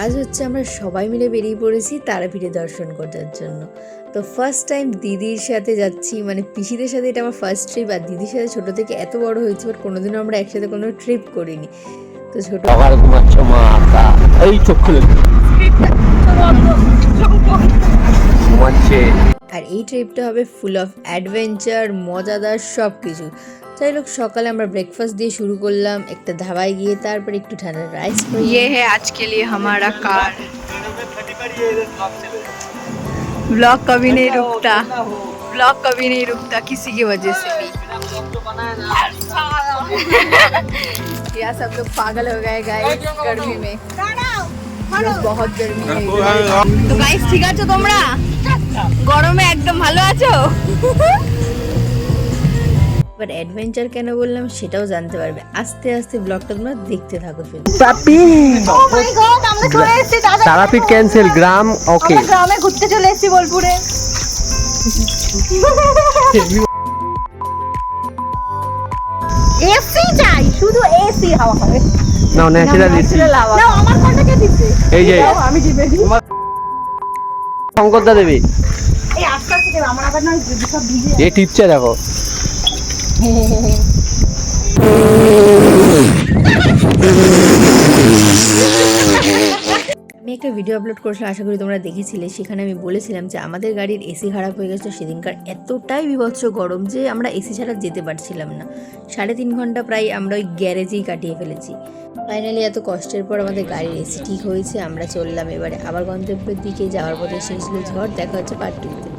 আজ হচ্ছে আমরা সবাই মিলে বেরিয়ে পড়েছি তারাপীঠে দর্শন করার জন্য। তো ফার্স্ট টাইম দিদির সাথে যাচ্ছি, মানে পিসিদের সাথে এটা আমার ফার্স্ট ট্রিপ। আর দিদির সাথে ছোটো থেকে এত বড় হয়েছে, বাট কোনোদিনও আমরা একসাথে কোনো ট্রিপ করিনি। তো ছোটো এই চোখ খুলে আর এই ট্রিপটা হবে ফুল অফ অ্যাডভেঞ্চার, মজাদার সব কিছু। যাই হোক, সকালে আমরা ব্রেকফাস্ট দিয়ে শুরু করলাম একটা ধাবায় গিয়ে, তারপর একটু ঠান্ডা রাইস। ये है आज के लिए हमारा कार। ब्लॉग कभी नहीं रुकता, ब्लॉग कभी नहीं रुकता किसी की वजह से भी। यार सब लोग पागल हो गए गाइस गर्मी में, बहुत गर्मी है। तो गाइस ঠিক আছো তোমরা? গরমে একদম ভালো আছো? বাট অ্যাডভেঞ্চার কেন বললাম সেটাও জানতে পারবে আস্তে আস্তে। ব্লগটা তোমরা দেখতে থাকো শুধু। তারাপীঠ ক্যান্সেল, গ্রাম ওকে। গ্রামে ঘুরতে চলে এসেছি বোলপুরে। এসি চাই, শুধু এসি হাওয়া হবে। নাও ন্যাচারাল দিচ্ছি। নাও আমার ফোনটাকে দিচ্ছি। এই যে আমি দিবে। শঙ্করদা দেবী এই আস্তে আস্তে দেব, আমার আবার না সব ভিজে। এই টিপছে দেখো। আমি একটা ভিডিও আপলোড করেছিলাম, আশা করি তোমরা দেখেছিলে। সেখানে আমি বলেছিলাম যে আমাদের গাড়ির এসি খারাপ হয়ে গেছে সেদিনকার। এতটাই বিভৎস গরম যে আমরা এসি ছাড়া যেতে পারছিলাম না। 3.5 ঘন্টা প্রায় আমরা ওই গ্যারেজেই কাটিয়ে ফেলেছি। ফাইনালি এত কষ্টের পর আমাদের গাড়ির এসি ঠিক হয়েছে। আমরা চললাম এবারে আবার গন্তব্যের দিকে। যাওয়ার পথে এসেছিল ঝড়। দেখা হচ্ছে পার্ট 2-তে।